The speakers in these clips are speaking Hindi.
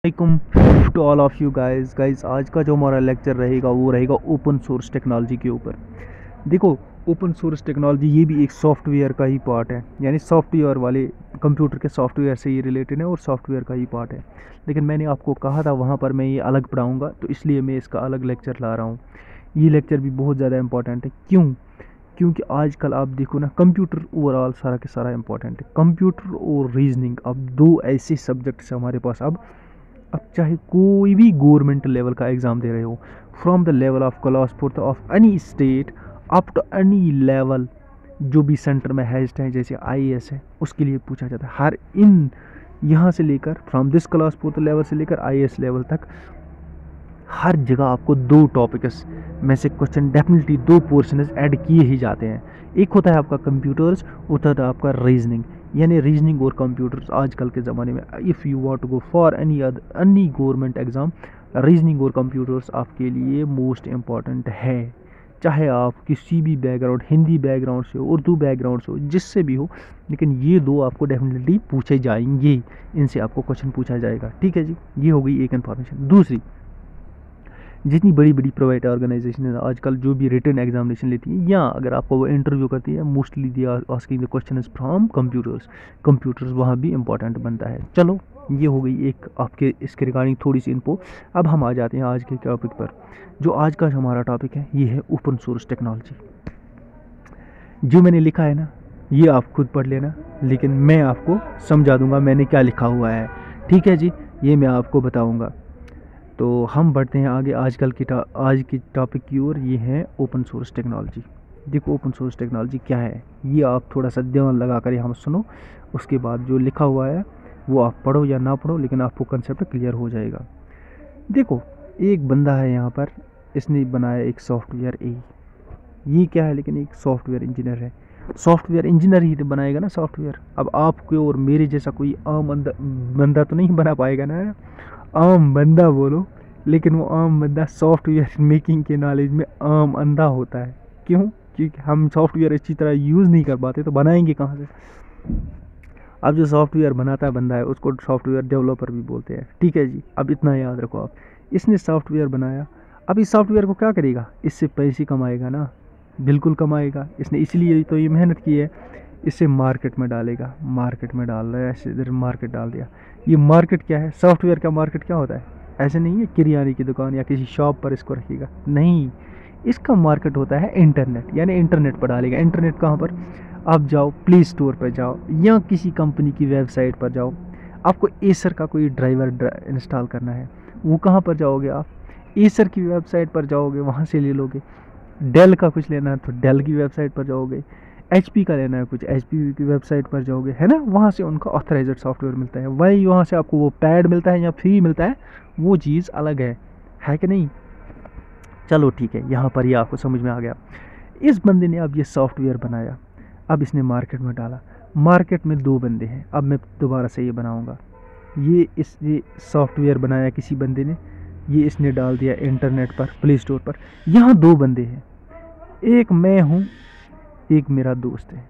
वालेकुम to all of you guys आज का जो हमारा लेक्चर रहेगा वो रहेगा ओपन सोर्स टेक्नोलॉजी के ऊपर। देखो, ओपन सोर्स टेक्नोलॉजी ये भी एक सॉफ्टवेयर का ही पार्ट है, यानी सॉफ्टवेयर वाले कंप्यूटर के सॉफ्टवेयर से ये रिलेटेड है और सॉफ्टवेयर का ही पार्ट है। लेकिन मैंने आपको कहा था वहाँ पर मैं ये अलग पढ़ाऊँगा, तो इसलिए मैं इसका अलग लेक्चर ला रहा हूँ। ये लेक्चर भी बहुत ज़्यादा इंपॉर्टेंट है। क्योंकि आजकल आप देखो ना, कंप्यूटर ओवरऑल सारा के सारा इंपॉर्टेंट है। कंप्यूटर और रीजनिंग अब दो ऐसे सब्जेक्ट्स हैं हमारे पास। अब चाहे कोई भी गवर्नमेंट लेवल का एग्ज़ाम दे रहे हो, from the level of class fourth of any state up to any level, जो भी सेंटर में हाइस्ट है जैसे आईएएस है, उसके लिए पूछा जाता है। हर इन यहाँ से लेकर from this class fourth level से लेकर आईएएस लेवल तक हर जगह आपको दो टॉपिक्स में से क्वेश्चन डेफिनेटली दो पोर्शंस ऐड किए ही जाते हैं। एक होता है आपका कंप्यूटर्स, होता है आपका रीजनिंग। यानी रीजनिंग और कंप्यूटर्स आजकल के ज़माने में if you want to go for any government exam, reasoning और कंप्यूटर्स आपके लिए मोस्ट इम्पॉर्टेंट है। चाहे आप किसी भी बैकग्राउंड, हिंदी बैकग्राउंड से हो, उर्दू बैकग्राउंड से हो, जिससे भी हो, लेकिन ये दो आपको डेफिनेटली पूछे जाएंगे। इनसे आपको क्वेश्चन पूछा जाएगा। ठीक है जी, ये हो गई एक इन्फॉर्मेशन। दूसरी, जितनी बड़ी बड़ी प्राइवेट ऑर्गेनाइजेशन है आजकल जो भी रिटन एग्जामिनेशन लेती है या अगर आपको वो इंटरव्यू करती है, mostly they are asking the question is from computers वहाँ भी इंपॉर्टेंट बनता है। चलो, ये हो गई एक आपके इसके रिगार्डिंग थोड़ी सी इन्फो। अब हम आ जाते हैं आज के टॉपिक पर। जो आज का हमारा टॉपिक है ये है ओपन सोर्स टेक्नोलॉजी। जो मैंने लिखा है ना, ये आप खुद पढ़ लेना, लेकिन मैं आपको समझा दूंगा मैंने क्या लिखा हुआ है। ठीक है जी, ये मैं आपको बताऊँगा। तो हम बढ़ते हैं आगे आज की टॉपिक की ओर। ये है ओपन सोर्स टेक्नोलॉजी। देखो, ओपन सोर्स टेक्नोलॉजी क्या है ये आप थोड़ा सा ध्यान लगा कर यहाँ सुनो। उसके बाद जो लिखा हुआ है वो आप पढ़ो या ना पढ़ो, लेकिन आपको कंसेप्ट क्लियर हो जाएगा। देखो, एक बंदा है यहाँ पर, इसने बनाया एक सॉफ्टवेयर ए। ये क्या है, लेकिन एक सॉफ्टवेयर इंजीनियर है। सॉफ्टवेयर इंजीनियर ही तो बनाएगा ना सॉफ्टवेयर। अब आपके और मेरे जैसा कोई आम बंदा तो नहीं बना पाएगा ना। आम बंदा बोलो, लेकिन वो आम बंदा सॉफ्टवेयर मेकिंग के नॉलेज में आम अंधा होता है। क्यों? क्योंकि हम सॉफ्टवेयर अच्छी तरह यूज़ नहीं कर पाते, तो बनाएंगे कहाँ से। अब जो सॉफ्टवेयर बनाता है बंदा है, उसको सॉफ्टवेयर डेवलपर भी बोलते हैं। ठीक है जी, अब इतना याद रखो आप। इसने सॉफ्टवेयर बनाया, अब इस सॉफ्टवेयर को क्या करेगा, इससे पैसे कमाएगा ना, बिल्कुल कमाएगा। इसने इसलिए तो ये मेहनत की है। इसे मार्केट में डालेगा, मार्केट में डाल रहा है, ऐसे इधर मार्केट डाल दिया। ये मार्केट क्या है, सॉफ्टवेयर का मार्केट क्या होता है? ऐसे नहीं है किराने की दुकान या किसी शॉप पर इसको रखेगा, नहीं। इसका मार्केट होता है इंटरनेट, यानी इंटरनेट पर डालेगा। इंटरनेट कहाँ पर? आप जाओ प्ले स्टोर पर जाओ या किसी कंपनी की वेबसाइट पर जाओ। आपको एसर का कोई ड्राइवर इंस्टॉल करना है, वो कहाँ पर जाओगे आप? एसर की वेबसाइट पर जाओगे, वहाँ से ले लोगे। डेल का कुछ लेना है तो डेल की वेबसाइट पर जाओगे। HP का लेना है कुछ, HP की वेबसाइट पर जाओगे, है ना। वहाँ से उनका ऑथराइज्ड सॉफ्टवेयर मिलता है। वही वहाँ से आपको वो पैड मिलता है या फ्री मिलता है, वो चीज़ अलग है कि नहीं। चलो ठीक है, यहाँ पर ये आपको समझ में आ गया। इस बंदे ने अब ये सॉफ्टवेयर बनाया, अब इसने मार्केट में डाला। मार्केट में दो बंदे हैं, अब मैं दोबारा से ये बनाऊँगा। ये सॉफ्टवेयर बनाया किसी बंदे ने, ये इसने डाल दिया इंटरनेट पर, प्ले स्टोर पर। यहाँ दो बंदे हैं, एक मैं हूँ, एक मेरा दोस्त है।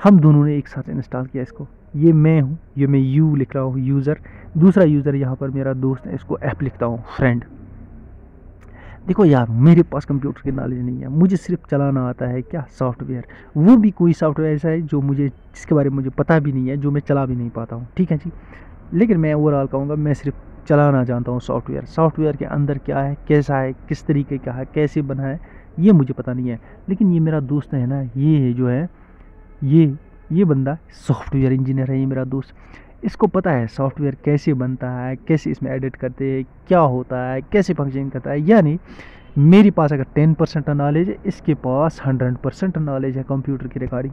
हम दोनों ने एक साथ इंस्टॉल किया इसको। ये मैं हूँ, ये मैं यू लिख रहा हूँ, यूज़र। दूसरा यूज़र यहाँ पर मेरा दोस्त है, इसको एप लिखता हूँ, फ्रेंड। देखो यार, मेरे पास कंप्यूटर की नॉलेज नहीं है, मुझे सिर्फ चलाना आता है क्या, सॉफ्टवेयर। वो भी कोई सॉफ्टवेयर ऐसा है जिसके बारे में मुझे पता भी नहीं है, जो मैं चला भी नहीं पाता हूँ। ठीक है जी, लेकिन मैं ओवरऑल कहूँगा मैं सिर्फ चलाना जानता हूँ सॉफ्टवेयर। सॉफ्टवेयर के अंदर क्या है, कैसा है, किस तरीके का है, कैसे बना है, ये मुझे पता नहीं है। लेकिन ये मेरा दोस्त है ना, ये जो है ये बंदा सॉफ्टवेयर इंजीनियर है, ये मेरा दोस्त। इसको पता है सॉफ्टवेयर कैसे बनता है, कैसे इसमें एडिट करते हैं, क्या होता है, कैसे फंक्शन करता है। यानी मेरे पास अगर 10% नॉलेज है, इसके पास 100% नॉलेज है कंप्यूटर की रिगार्डिंग।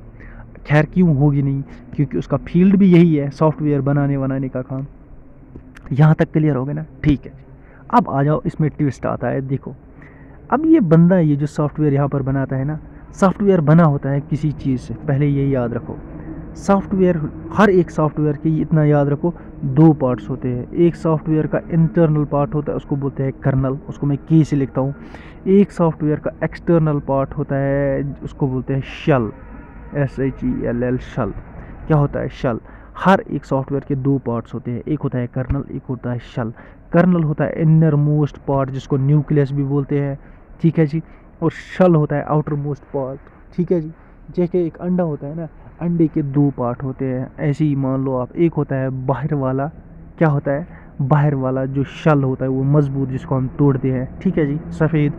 खैर क्यों होगी नहीं, क्योंकि उसका फील्ड भी यही है, सॉफ्टवेयर बनाने का काम। यहाँ तक क्लियर हो गया ना? ठीक है, अब आ जाओ, इसमें ट्विस्ट आता है। देखो, अब ये बंदा, ये जो सॉफ्टवेयर यहाँ पर बनाता है ना, सॉफ्टवेयर बना होता है किसी चीज़ से। पहले यही याद रखो, सॉफ्टवेयर, हर एक सॉफ्टवेयर के इतना याद रखो, दो पार्ट्स होते हैं। एक सॉफ्टवेयर का इंटरनल पार्ट होता है, उसको बोलते हैं कर्नल, उसको मैं की से लिखता हूँ। एक सॉफ्टवेयर का एक्सटर्नल पार्ट होता है, उसको बोलते हैं शल, SHELL, शल। क्या होता है शल? हर एक सॉफ्टवेयर के दो पार्ट्स होते हैं, एक होता है कर्नल, एक होता है शेल। कर्नल होता है इनर मोस्ट पार्ट जिसको न्यूक्लियस भी बोलते हैं, ठीक है जी, और शेल होता है आउटर मोस्ट पार्ट, ठीक है जी। जैसे एक अंडा होता है ना, अंडे के दो पार्ट होते हैं, ऐसे ही मान लो आप, एक होता है बाहर वाला, क्या होता है बाहर वाला जो शेल होता है वो मजबूत जिसको हम तोड़ते हैं, ठीक है जी, सफ़ेद।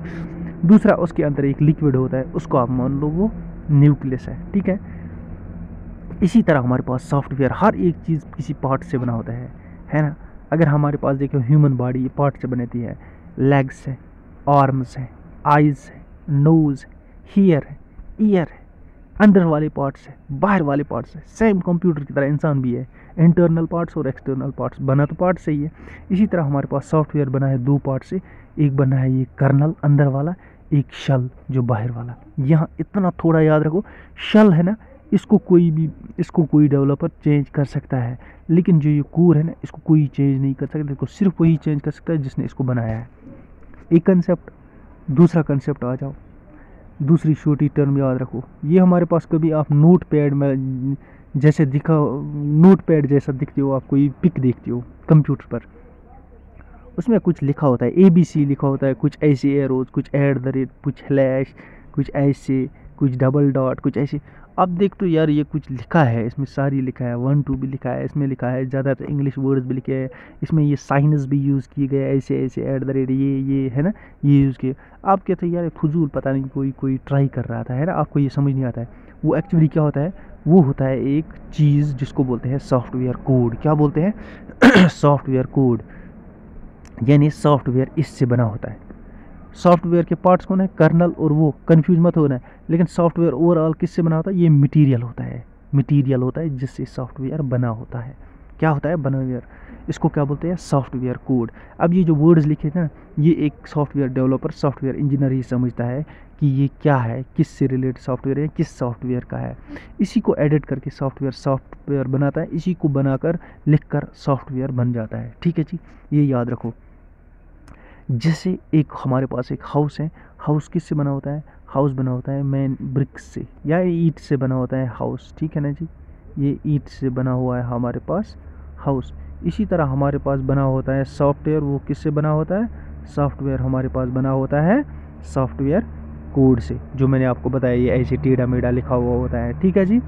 दूसरा उसके अंदर एक लिक्विड होता है, उसको आप मान लो वो न्यूक्लियस है, ठीक है। इसी तरह हमारे पास सॉफ्टवेयर हर एक चीज़ किसी पार्ट से बना होता है ना। अगर हमारे पास देखो ह्यूमन बॉडी पार्ट से बनती है, लेग्स है, आर्म्स है, आइज़ है, नोज़ है, हीयर है, ईयर है, अंदर वाले पार्ट्स है, बाहर वाले पार्ट्स है। सेम कंप्यूटर की तरह इंसान भी है, इंटरनल पार्ट्स और एक्सटर्नल पार्ट्स, बना तो पार्ट से ही है। इसी तरह हमारे पास सॉफ्टवेयर बना है दो पार्ट से, एक बना है ये कर्नल अंदर वाला, एक शेल जो बाहर वाला। यहाँ इतना थोड़ा याद रखो, शेल है ना, इसको कोई डेवलपर चेंज कर सकता है, लेकिन जो ये कोर है ना, इसको कोई चेंज नहीं कर सकता, इसको सिर्फ वही चेंज कर सकता है जिसने इसको बनाया है। एक कंसेप्ट, दूसरा कंसेप्ट आ जाओ, दूसरी छोटी टर्म याद रखो। ये हमारे पास कभी आप नोट पैड में जैसे नोट पैड जैसा दिखते हो, आप कोई पिक देखते हो कंप्यूटर पर, उसमें कुछ लिखा होता है, ABC लिखा होता है, कुछ ऐसे एरोज, कुछ @ कुछ स्लैश, कुछ ऐसे, कुछ डबल डॉट, कुछ ऐसे। अब देख तो यार ये कुछ लिखा है, इसमें सारी लिखा है, 1 2 भी लिखा है, इसमें लिखा है ज़्यादातर इंग्लिश वर्ड्स भी लिखे हैं, इसमें ये साइनस भी यूज़ किए गए, ऐसे ऐसे @ ये है ना, ये यूज़ किए। आप कहते हैं यार फजूल, पता नहीं कोई ट्राई कर रहा था, है ना, आपको ये समझ नहीं आता है। वो एक्चुअली क्या होता है, वो होता है एक चीज़ जिसको बोलते हैं सॉफ्टवेयर कोड। क्या बोलते हैं सॉफ्टवेयर कोड, यानी सॉफ्टवेयर इससे बना होता है। सॉफ्टवेयर के पार्ट्स कौन है, कर्नल और वो, कंफ्यूज मत होना है। लेकिन सॉफ्टवेयर ओवरऑल किससे बना होता है, ये मटेरियल होता है जिससे सॉफ्टवेयर बना होता है। क्या होता है, बनावेयर, इसको क्या बोलते हैं, सॉफ्टवेयर कोड। अब ये जो वर्ड्स लिखे थे ना, ये एक सॉफ्टवेयर डेवलपर, सॉफ्टवेयर इंजीनियर ही समझता है कि ये क्या है, किससे रिलेटेड सॉफ्टवेयर है, किस सॉफ्टवेयर का है। इसी को एडिट करके सॉफ्टवेयर बनाता है, इसी को बनाकर लिखकर सॉफ्टवेयर बन जाता है, ठीक है जी। ये याद रखो। जैसे एक हमारे पास एक हाउस है, हाउस किससे बना होता है, हाउस बना होता है मेन ब्रिक्स से या ईंट से बना होता है हाउस, ठीक है ना जी। ये ईंट से बना हुआ है हमारे पास हाउस। इसी तरह हमारे पास बना होता है सॉफ्टवेयर, वो किससे बना होता है, सॉफ्टवेयर हमारे पास बना होता है सॉफ्टवेयर कोड से, जो मैंने आपको बताया, ये ऐसे टेढ़ा मेढ़ा लिखा हुआ होता है, ठीक है जी।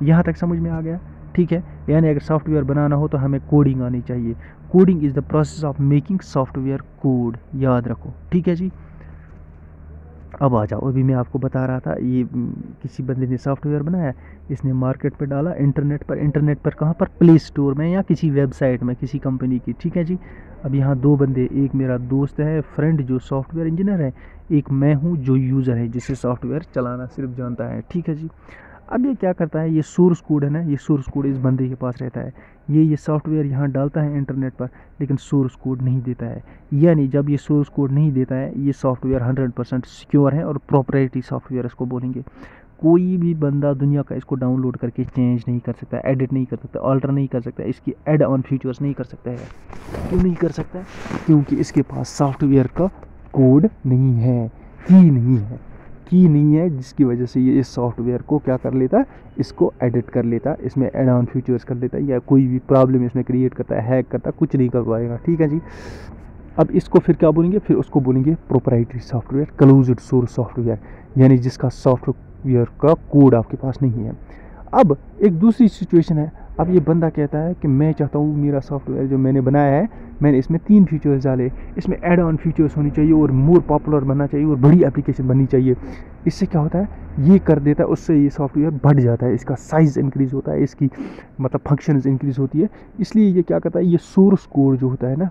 यहाँ तक समझ में आ गया, ठीक है। यानी अगर सॉफ्टवेयर बनाना हो तो हमें कोडिंग आनी चाहिए। Coding is the process of making software code, याद रखो, ठीक है जी। अब आ जाओ, अभी मैं आपको बता रहा था, ये किसी बंदे ने सॉफ्टवेयर बनाया, इसने मार्केट पे डाला, इंटरनेट पर कहाँ पर, प्ले स्टोर में या किसी वेबसाइट में किसी कंपनी की, ठीक है जी। अब यहाँ दो बंदे, एक मेरा दोस्त है, फ्रेंड जो सॉफ्टवेयर इंजीनियर है, एक मैं हूँ जो यूज़र है जिसे सॉफ्टवेयर चलाना सिर्फ जानता है, ठीक है जी। अब ये क्या करता है, ये सोर्स कोड है ना, ये सोर्स कोड इस बंदे के पास रहता है, ये सॉफ्टवेयर यहाँ डालता है इंटरनेट पर, लेकिन सोर्स कोड नहीं देता है। यानी जब ये सोर्स कोड नहीं देता है, ये सॉफ्टवेयर 100% सिक्योर है और प्रॉपरेटरी सॉफ्टवेयर इसको बोलेंगे। कोई भी बंदा दुनिया का इसको डाउनलोड करके चेंज नहीं कर सकता, एडिट नहीं कर सकता, ऑल्टर नहीं कर सकता, इसकी एड ऑन फीचर्स नहीं कर सकता है। क्यों नहीं कर सकता है, क्योंकि इसके पास सॉफ्टवेयर का कोड नहीं है, की नहीं है, जिसकी वजह से ये इस सॉफ्टवेयर को क्या कर लेता है, इसको एडिट कर लेता है, इसमें एड ऑन फीचर्स कर लेता है, या कोई भी प्रॉब्लम इसमें क्रिएट करता है, हैक करता है, कुछ नहीं कर पाएगा, ठीक है जी। अब इसको फिर क्या बोलेंगे, फिर उसको बोलेंगे proprietary software, closed source software, यानी जिसका सॉफ्टवेयर का कोड आपके पास नहीं है। अब एक दूसरी सिचुएशन है, अब ये बंदा कहता है कि मैं चाहता हूँ मेरा सॉफ्टवेयर जो मैंने बनाया है, मैंने इसमें 3 फीचर्स डाले, इसमें एड ऑन फीचर्स होनी चाहिए और मोर पॉपुलर बनना चाहिए और बड़ी एप्लीकेशन बननी चाहिए। इससे क्या होता है, ये कर देता है, उससे ये सॉफ्टवेयर बढ़ जाता है, इसका साइज़ इंक्रीज़ होता है, इसकी मतलब फंक्शंस इंक्रीज़ होती है। इसलिए ये क्या करता है, ये सोर्स कोड जो होता है ना,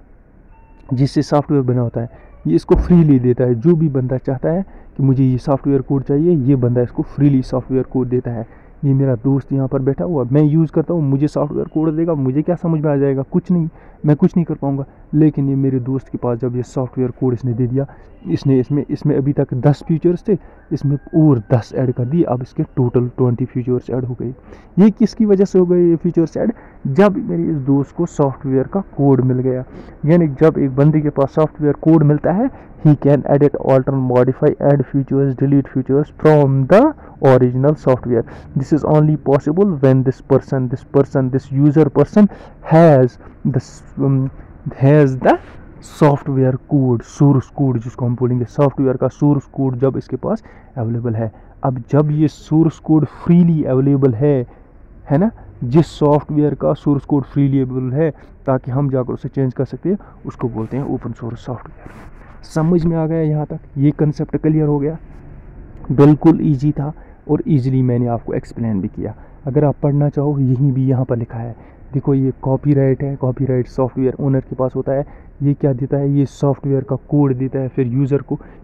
जिससे सॉफ्टवेयर बना होता है, ये इसको फ्रीली देता है। जो भी बंदा चाहता है कि मुझे ये सॉफ्टवेयर कोड चाहिए, ये बंदा इसको फ्रीली सॉफ्टवेयर कोड देता है। ये मेरा दोस्त यहाँ पर बैठा हुआ, मैं यूज़ करता हूँ, मुझे सॉफ्टवेयर कोड देगा, मुझे क्या समझ में आ जाएगा, कुछ नहीं, मैं कुछ नहीं कर पाऊँगा। लेकिन ये मेरे दोस्त के पास जब ये सॉफ्टवेयर कोड इसने दे दिया, इसने इसमें अभी तक 10 फीचर्स थे, इसमें और 10 ऐड कर दिए, अब इसके टोटल 20 फीचर्स ऐड हो गए। ये किसकी वजह से हो गए ये फीचर्स ऐड, जब मेरे इस दोस्त को सॉफ्टवेयर का कोड मिल गया। यानी जब एक बंदे के पास सॉफ्टवेयर कोड मिलता है, he can edit, alter, modify, add features, delete features from the original software. This this is only possible when this user person has the software code, source code जिसको हम बोलेंगे, सॉफ्टवेयर का सोर्स कोड जब इसके पास अवेलेबल है। अब जब ये सोर्स कोड फ्रीली अवेलेबल है ना, जिस सॉफ्टवेयर का सोर्स कोड फ्रीली अवेलेबल है ताकि हम जाकर उसे चेंज कर सकते हैं, उसको बोलते हैं ओपन सोर्स सॉफ्टवेयर। समझ में आ गया यहाँ तक? ये कंसेप्ट क्लियर हो गया? बिल्कुल ईजी था और ईजिली मैंने आपको एक्सप्लेन भी किया। अगर आप पढ़ना चाहो, यहीं भी यहाँ पर लिखा है, देखो ये कॉपीराइट है, कॉपीराइट सॉफ्टवेयर ओनर के पास होता है। ये क्या देता है? ये सॉफ्टवेयर का कोड देता है, फिर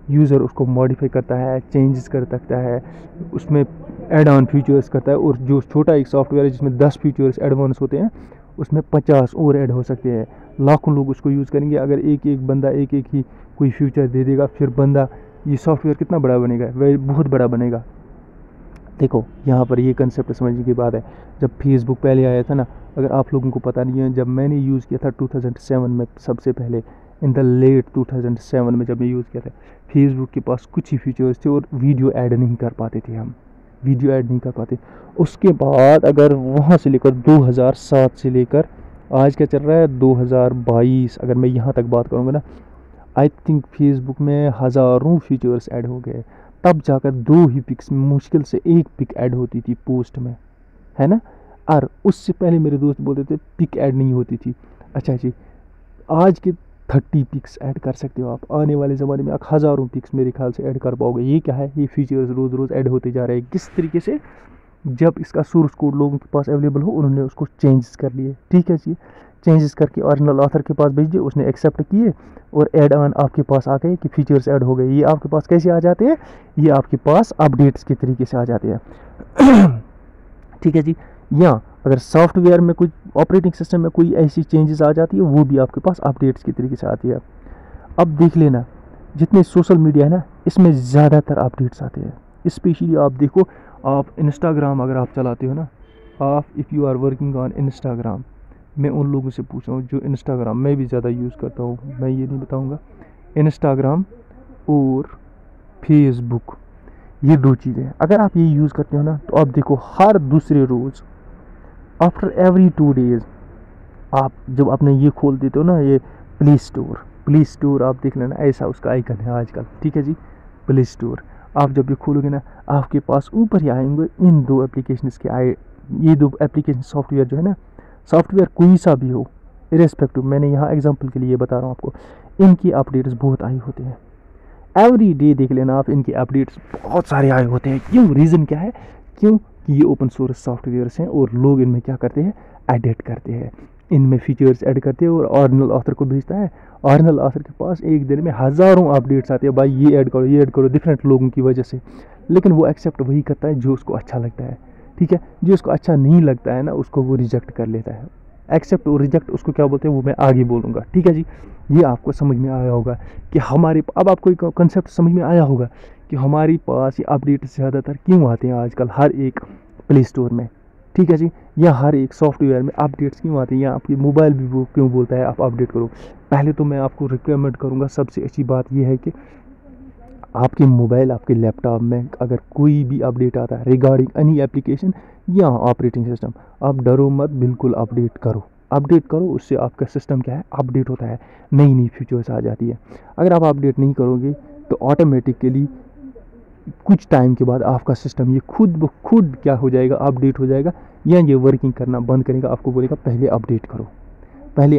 यूज़र उसको मॉडिफाई करता है, चेंजेस कर सकता है, उसमें एड ऑन फीचर्स करता है। और जो छोटा एक सॉफ्टवेयर है जिसमें 10 फीचर्स एडवांस होते हैं, उसमें 50 और ऐड हो सकते हैं। लाखों लोग उसको यूज़ करेंगे। अगर एक एक बंदा एक एक ही कोई फीचर दे देगा, फिर बंदा ये सॉफ्टवेयर कितना बड़ा बनेगा? वह बहुत बड़ा बनेगा। देखो यहाँ पर ये कंसेप्ट समझने की बात है। जब फेसबुक पहले आया था ना, अगर आप लोगों को पता नहीं है, जब मैंने यूज़ किया था 2007 में, सबसे पहले इन द लेट 2007 में जब मैं यूज़ किया था, फेसबुक के पास कुछ ही फीचर्स थे और वीडियो ऐड नहीं कर पाते थे, हम वीडियो ऐड नहीं कर पाते। उसके बाद अगर वहाँ से लेकर 2007 से लेकर आज क्या चल रहा है 2022, अगर मैं यहाँ तक बात करूँगा ना, आई थिंक फेसबुक में हज़ारों फीचर्स ऐड हो गए। तब जाकर 2 ही पिक्स, मुश्किल से 1 पिक ऐड होती थी पोस्ट में, है ना। और उससे पहले मेरे दोस्त बोलते थे पिक ऐड नहीं होती थी। अच्छा जी, आज के 30 पिक्स ऐड कर सकते हो आप। आने वाले ज़माने में आप हज़ारों पिक्स मेरे ख्याल से ऐड कर पाओगे। ये क्या है? ये फीचर्स रोज़ रोज़ ऐड होते जा रहे हैं। किस तरीके से? जब इसका सोर्स कोड लोगों के पास अवेलेबल हो, उन्होंने उसको चेंजेस कर लिए। ठीक है जी, चेंजेस करके ओरिजिनल ऑथर के पास भेज दिए, उसने एक्सेप्ट किए और ऐड ऑन आपके पास आ गए कि फीचर्स ऐड हो गए। ये आपके पास कैसे आ जाते हैं? ये आपके पास अपडेट्स के तरीके से आ जाते हैं। ठीक है जी। या अगर सॉफ्टवेयर में कुछ, ऑपरेटिंग सिस्टम में कोई ऐसी चेंजेस आ जाती है, वो भी आपके पास अपडेट्स के तरीके से आती है। अब देख लेना, जितने सोशल मीडिया है ना, इसमें ज़्यादातर अपडेट्स आते हैं। स्पेशली आप देखो, आप इंस्टाग्राम अगर आप चलाते हो ना, आप if you are working on Instagram, मैं उन लोगों से पूछ रहा हूँ जो इंस्टाग्राम मैं भी ज़्यादा यूज़ करता हूँ, मैं ये नहीं बताऊँगा। इंस्टाग्राम और फेसबुक, ये 2 चीज़ें हैं। अगर आप ये यूज़ करते हो ना, तो आप देखो हर दूसरे रोज़, आफ्टर एवरी 2 डेज़, आप जब आपने ये खोल देते हो ना, ये प्ले स्टोर आप देख लेना, ऐसा उसका आइकन है आजकल। ठीक है जी, प्ले स्टोर आप जब ये खोलोगे ना, आपके पास ऊपर ही आएंगे इन 2 एप्लीकेशन के आए। ये 2 एप्लीकेशन सॉफ्टवेयर जो है ना, सॉफ्टवेयर कोई सा भी हो, इरेस्पेक्टिव, मैंने यहाँ एग्जांपल के लिए बता रहा हूँ आपको, इनकी अपडेट्स बहुत आए होते हैं। एवरी डे देख लेना आप, इनके अपडेट्स बहुत सारे आए होते हैं। क्यों? रीज़न क्या है? क्यों कि ये ओपन सोर्स सॉफ्टवेयर्स हैं और लोग इनमें क्या करते हैं? एडिट करते हैं, इनमें फीचर्स ऐड करते हैं और ओरिजिनल ऑथर को भेजता है। ओरिजिनल ऑथर के पास एक दिन में हज़ारों अपडेट्स आते हैं, भाई ये ऐड करो, ये ऐड करो, डिफरेंट लोगों की वजह से। लेकिन वो एक्सेप्ट वही करता है जो उसको अच्छा लगता है। ठीक है, जो उसको अच्छा नहीं लगता है ना, उसको वो रिजेक्ट कर लेता है। एक्सेप्ट और रिजेक्ट उसको क्या बोलते हैं, वो मैं आगे बोलूँगा। ठीक है जी, ये आपको समझ में आया होगा कि हमारे, अब आपको एक कंसेप्ट समझ में आया होगा कि हमारे पास ये अपडेट ज़्यादातर क्यों आते हैं आजकल हर एक प्ले स्टोर में। ठीक है जी, या हर एक सॉफ्टवेयर में अपडेट्स क्यों आते हैं, या आपकी मोबाइल भी वो क्यों बोलता है आप अपडेट करो। पहले तो मैं आपको रिकमेंड करूँगा, सबसे अच्छी बात यह है कि आपके मोबाइल, आपके लैपटॉप में अगर कोई भी अपडेट आता है रिगार्डिंग एनी एप्लीकेशन या ऑपरेटिंग सिस्टम, आप डरो मत, बिल्कुल अपडेट करो। उससे आपका सिस्टम क्या है? अपडेट होता है, नई नई फीचर्स आ जाती है। अगर आप अपडेट नहीं करोगे तो ऑटोमेटिकली कुछ टाइम के बाद आपका सिस्टम ये खुद ब खुद क्या हो जाएगा? अपडेट हो जाएगा, या ये वर्किंग करना बंद करेगा। आपको बोलेगा पहले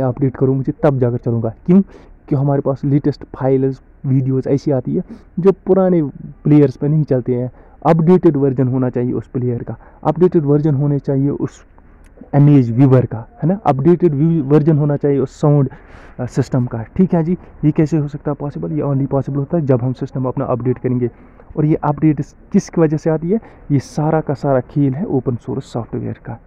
अपडेट करो मुझे, तब जाकर चलूँगा। क्यों? कि हमारे पास लेटेस्ट फाइल्स, वीडियोस ऐसी आती है जो पुराने प्लेयर्स पे नहीं चलते हैं। अपडेटेड वर्जन होना चाहिए उस प्लेयर का, अपडेटेड वर्जन होने चाहिए उस इमेज व्यूवर का, है ना, अपडेटेड वर्जन होना चाहिए उस साउंड सिस्टम का। ठीक है जी, ये कैसे हो सकता है पॉसिबल? ये ओनली पॉसिबल होता है जब हम सिस्टम अपना अपडेट करेंगे। और ये अपडेट किस वजह से आती है? ये सारा का सारा खेल है ओपन सोर्स सॉफ्टवेयर का।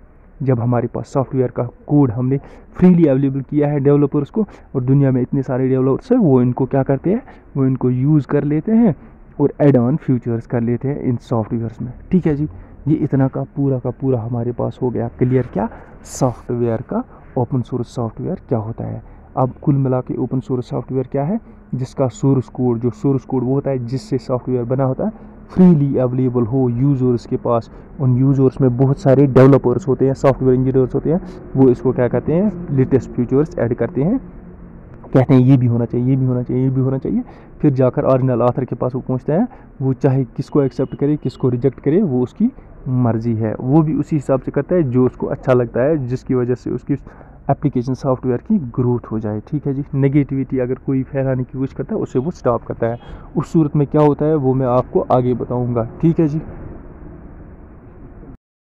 जब हमारे पास सॉफ्टवेयर का कोड हमने फ्रीली अवेलेबल किया है डेवलपर्स को, और दुनिया में इतने सारे डेवलपर्स हैं, वो इनको क्या करते हैं? वो इनको यूज़ कर लेते हैं और एड ऑन फीचर्स कर लेते हैं इन सॉफ्टवेयर्स में। ठीक है जी, ये इतना का पूरा हमारे पास हो गया क्लियर। क्या? सॉफ्टवेयर का, ओपन सोर्स सॉफ्टवेयर क्या होता है। अब कुल मिला के ओपन सोर्स सॉफ्टवेयर क्या है, जिसका सोर्स कोड, जो सोर्स कोड वो होता है जिससे सॉफ्टवेयर बना होता है, फ्रीली अवेलेबल हो यूज़र्स के पास। उन यूज़र्स में बहुत सारे डेवलपर्स होते हैं, सॉफ्टवेयर इंजीनियर्स होते हैं, वो इसको क्या कहते हैं, लेटेस्ट फीचर्स ऐड करते हैं, कहते हैं ये भी होना चाहिए, ये भी होना चाहिए, ये भी होना चाहिए। फिर जाकर ओरिजिनल ऑथर के पास वो पहुंचता है, वो चाहे किसको एक्सेप्ट करे किसको रिजेक्ट करे वो उसकी मर्ज़ी है, वो भी उसी हिसाब से करता है जो उसको अच्छा लगता है, जिसकी वजह से उसकी एप्लीकेशन सॉफ्टवेयर की ग्रोथ हो जाए। ठीक है जी, नेगेटिविटी अगर कोई फैलाने की कोशिश करता है उसे वो स्टॉप करता है। उस सूरत में क्या होता है वो मैं आपको आगे बताऊँगा। ठीक है जी।